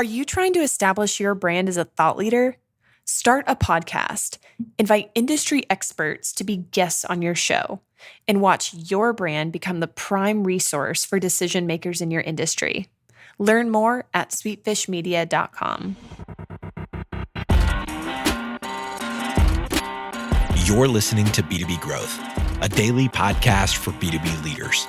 Are you trying to establish your brand as a thought leader? Start a podcast, invite industry experts to be guests on your show, and watch your brand become the prime resource for decision makers in your industry. Learn more at sweetfishmedia.com. You're listening to B2B Growth, a daily podcast for B2B leaders.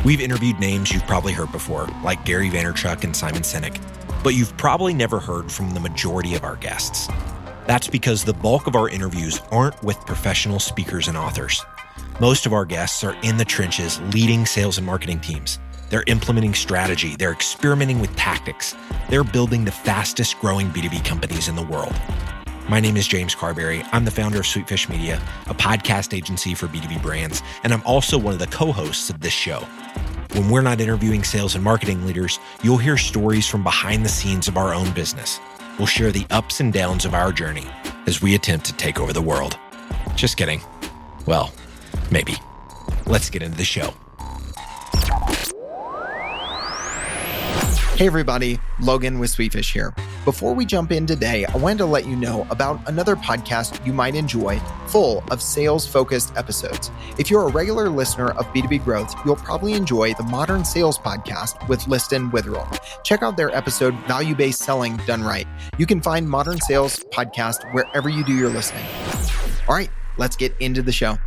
We've interviewed names you've probably heard before, like Gary Vaynerchuk and Simon Sinek, but you've probably never heard from the majority of our guests. That's because the bulk of our interviews aren't with professional speakers and authors. Most of our guests are in the trenches leading sales and marketing teams. They're implementing strategy. They're experimenting with tactics. They're building the fastest growing B2B companies in the world. My name is James Carberry. I'm the founder of Sweetfish Media, a podcast agency for B2B brands, and I'm also one of the co-hosts of this show. When we're not interviewing sales and marketing leaders, you'll hear stories from behind the scenes of our own business. We'll share the ups and downs of our journey as we attempt to take over the world. Just kidding. Well, maybe. Let's get into the show. Hey everybody, Logan with Sweetfish here. Before we jump in today, I wanted to let you know about another podcast you might enjoy full of sales-focused episodes. If you're a regular listener of B2B Growth, you'll probably enjoy the Modern Sales Podcast with Liston Witherell. Check out their episode, Value-Based Selling Done Right. You can find Modern Sales Podcast wherever you do your listening. All right, let's get into the show.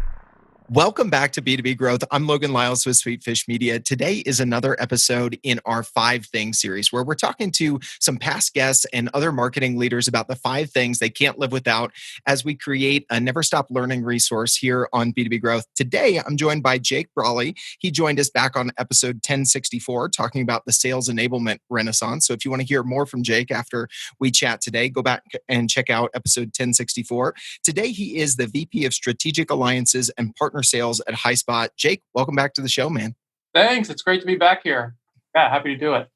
Welcome back to B2B Growth. I'm Logan Lyles with Sweetfish Media. Today is another episode in our 5 Things series where we're talking to some past guests and other marketing leaders about the 5 things they can't live without as we create a never stop learning resource here on B2B Growth. Today, I'm joined by Jake Brawley. He joined us back on episode 1064 talking about the sales enablement renaissance. So if you want to hear more from Jake after we chat today, go back and check out episode 1064. Today, he is the VP of Strategic Alliances and Partner Sales at Highspot. Jake, welcome back to the show, man. Thanks. It's great to be back here. Yeah, happy to do it.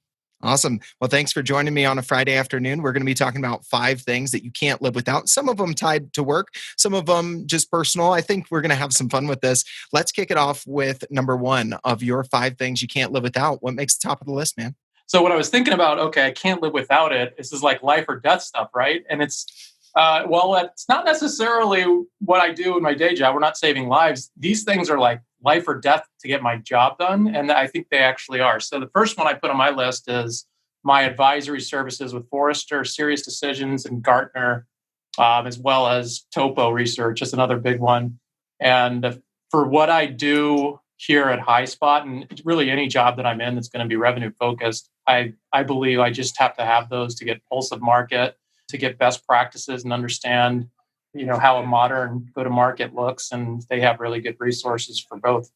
Awesome. Well, thanks for joining me on a Friday afternoon. We're going to be talking about 5 things that you can't live without. Some of them tied to work, some of them just personal. I think we're going to have some fun with this. Let's kick it off with number 1 of your 5 things you can't live without. What makes the top of the list, man? So what I was thinking about, okay, I can't live without it. This is like life or death stuff, right? And it's it's not necessarily what I do in my day job. We're not saving lives. These things are like life or death to get my job done. And I think they actually are. So the first one I put on my list is my advisory services with Forrester, Sirius Decisions, and Gartner, as well as TOPO research is another big one. And for what I do here at Highspot, and really any job that I'm in that's going to be revenue focused, I believe I just have to have those to get pulse of market, to get best practices and understand, how a modern go-to-market looks. And they have really good resources for both.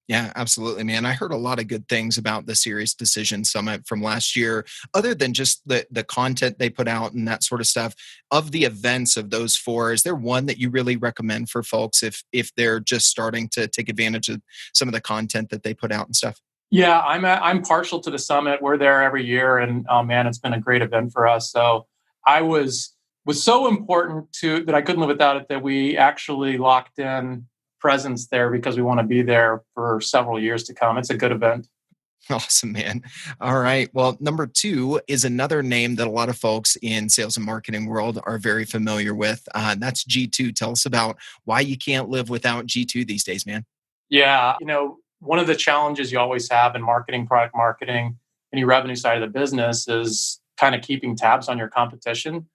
Yeah, absolutely, man. I heard a lot of good things about the Sirius Decision Summit from last year, other than just the content they put out and that sort of stuff. Of the events of those 4, is there one that you really recommend for folks if they're just starting to take advantage of some of the content that they put out and stuff? Yeah, I'm partial to the summit. We're there every year, and it's been a great event for us. So I was so important that I couldn't live without it that we actually locked in presence there because we want to be there for several years to come. It's a good event. Awesome, man. All right. Well, number 2 is another name that a lot of folks in sales and marketing world are very familiar with. That's G2. Tell us about why you can't live without G2 these days, man. Yeah. One of the challenges you always have in marketing, product marketing, any revenue side of the business is kind of keeping tabs on your competition.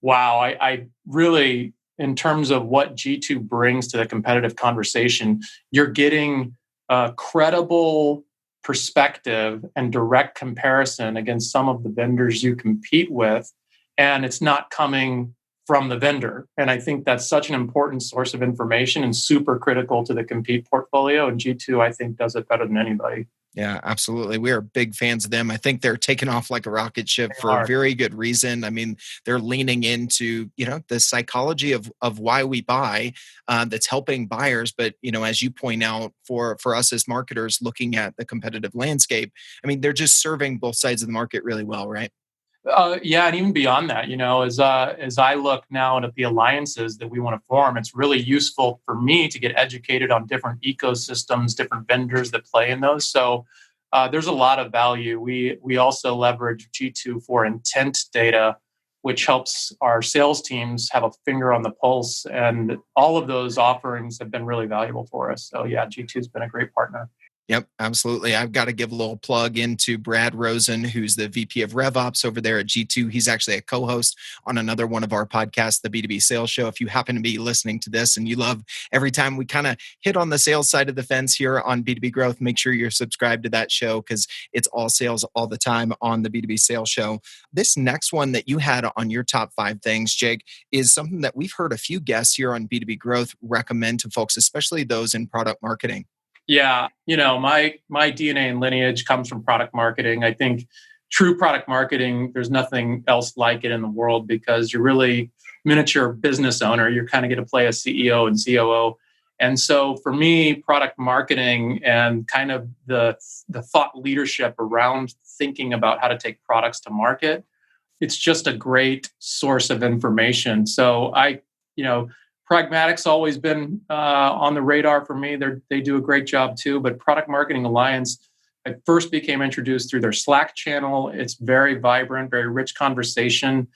Wow. I really, in terms of what G2 brings to the competitive conversation, you're getting a credible perspective and direct comparison against some of the vendors you compete with. And it's not coming from the vendor. And I think that's such an important source of information and super critical to the compete portfolio. And G2, I think, does it better than anybody. Yeah, absolutely. We are big fans of them. I think they're taking off like a rocket ship for a very good reason. I mean, they're leaning into, the psychology of why we buy, that's helping buyers. But, as you point out, for us as marketers looking at the competitive landscape, I mean, they're just serving both sides of the market really well, right? Yeah, and even beyond that, as I look now at the alliances that we want to form, it's really useful for me to get educated on different ecosystems, different vendors that play in those. So there's a lot of value. We also leverage G2 for intent data, which helps our sales teams have a finger on the pulse. And all of those offerings have been really valuable for us. So yeah, G2 has been a great partner. Yep, absolutely. I've got to give a little plug into Brad Rosen, who's the VP of RevOps over there at G2. He's actually a co-host on another one of our podcasts, the B2B Sales Show. If you happen to be listening to this and you love every time we kind of hit on the sales side of the fence here on B2B Growth, make sure you're subscribed to that show because it's all sales all the time on the B2B Sales Show. This next one that you had on your top 5 things, Jake, is something that we've heard a few guests here on B2B Growth recommend to folks, especially those in product marketing. Yeah, my DNA and lineage comes from product marketing. I think true product marketing, there's nothing else like it in the world because you're really miniature business owner. You're kind of going to play a CEO and COO. And so for me, product marketing and kind of the thought leadership around thinking about how to take products to market, it's just a great source of information. So Pragmatic's always been on the radar for me. They do a great job too. But Product Marketing Alliance, I first became introduced through their Slack channel. It's very vibrant, very rich conversation,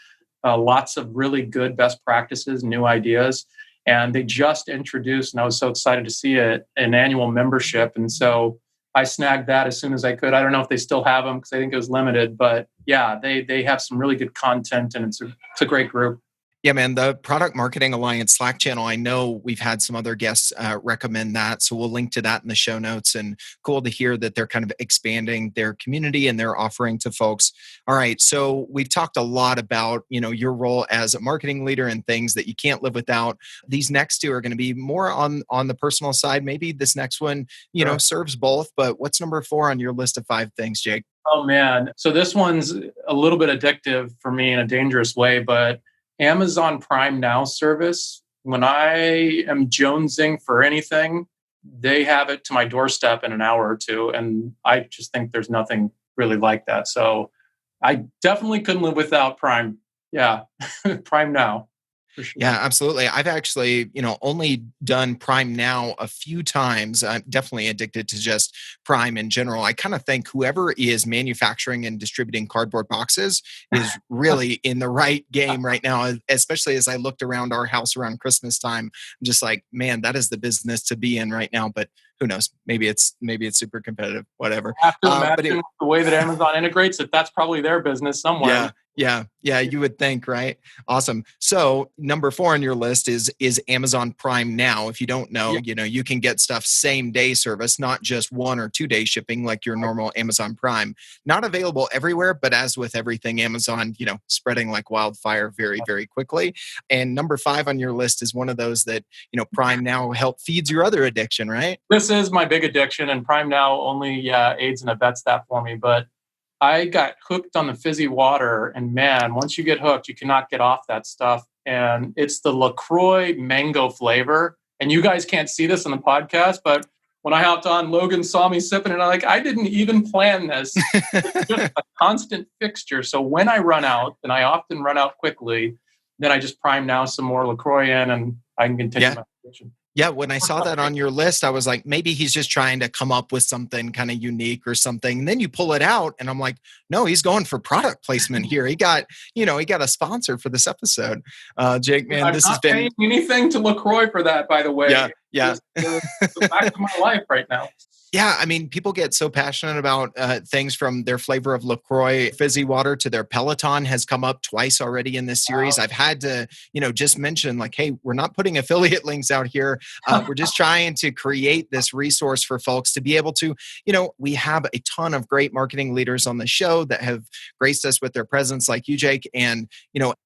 lots of really good best practices, new ideas. And they just introduced, and I was so excited to see it, an annual membership. And so I snagged that as soon as I could. I don't know if they still have them because I think it was limited. But yeah, they have some really good content, and it's a great group. Yeah, man, the Product Marketing Alliance Slack channel, I know we've had some other guests recommend that. So we'll link to that in the show notes. And cool to hear that they're kind of expanding their community and their offering to folks. All right. So we've talked a lot about, your role as a marketing leader and things that you can't live without. These next 2 are going to be more on the personal side. Maybe this next one, Sure. serves both. But what's number 4 on your list of 5 things, Jake? Oh, man. So this one's a little bit addictive for me in a dangerous way, but Amazon Prime Now service, when I am jonesing for anything, they have it to my doorstep in an hour or 2. And I just think there's nothing really like that. So I definitely couldn't live without Prime. Yeah, Prime Now. For sure. Yeah, absolutely. I've actually, only done Prime Now a few times. I'm definitely addicted to just Prime in general. I kind of think whoever is manufacturing and distributing cardboard boxes is really in the right game right now, especially as I looked around our house around Christmas time. I'm just like, man, that is the business to be in right now. But who knows? Maybe it's super competitive, whatever. I have to imagine the way that Amazon integrates it, that's probably their business somewhere. Yeah, you would think, right? Awesome. So number 4 on your list is Amazon Prime Now. If you don't know, you can get stuff same day service, not just 1 or 2 day shipping like your normal Amazon Prime. Not available everywhere, but as with everything, Amazon, spreading like wildfire very, very quickly. And number 5 on your list is one of those that, Prime Now feeds your other addiction, right? This is my big addiction, and Prime Now only aids and abets that for me. But I got hooked on the fizzy water, and man, once you get hooked, you cannot get off that stuff. And it's the LaCroix mango flavor. And you guys can't see this on the podcast, but when I hopped on, Logan saw me sipping it. And I'm like, I didn't even plan this. It's just a constant fixture. So when I run out, and I often run out quickly, then I just Prime Now some more LaCroix in, and I can continue my addiction. Yeah, when I saw that on your list, I was like, maybe he's just trying to come up with something kind of unique or something. And then you pull it out and I'm like, no, he's going for product placement here. He got a sponsor for this episode. Jake, man, this has been... I'm not paying anything to LaCroix for that, by the way. Yeah. It's the fact of my life right now. Yeah, I mean, people get so passionate about things from their flavor of LaCroix fizzy water to their Peloton has come up twice already in this series. Wow. I've had to, just mention like, hey, we're not putting affiliate links out here. We're just trying to create this resource for folks to be able to, we have a ton of great marketing leaders on the show that have graced us with their presence like you, Jake. And,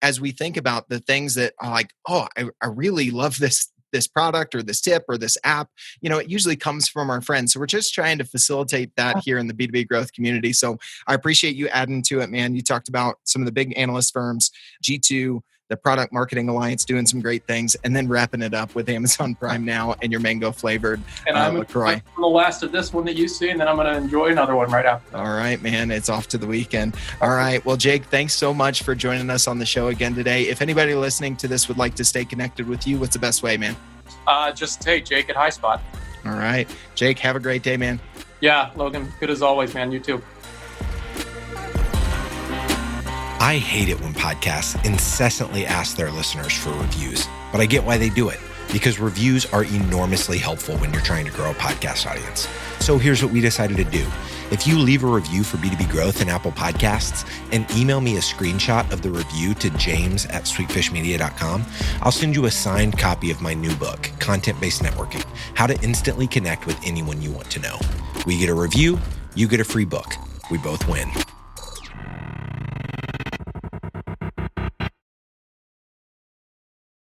as we think about the things that are like, oh, I really love this product or this tip or this app, it usually comes from our friends. So we're just trying to facilitate that here in the B2B growth community. So I appreciate you adding to it, man. You talked about some of the big analyst firms, G2, the Product Marketing Alliance doing some great things, and then wrapping it up with Amazon Prime Now and your mango flavored LaCroix. I'm the last of this one that you see, and then I'm going to enjoy another one right after that. All right, man. It's off to the weekend. All right. Well, Jake, thanks so much for joining us on the show again today. If anybody listening to this would like to stay connected with you, what's the best way, man? Just, hey, Jake at Highspot. All right. Jake, have a great day, man. Yeah, Logan, good as always, man. You too. I hate it when podcasts incessantly ask their listeners for reviews, but I get why they do it, because reviews are enormously helpful when you're trying to grow a podcast audience. So here's what we decided to do. If you leave a review for B2B Growth in Apple Podcasts and email me a screenshot of the review to james@sweetfishmedia.com, I'll send you a signed copy of my new book, Content-Based Networking, How to Instantly Connect with Anyone You Want to Know. We get a review, you get a free book. We both win.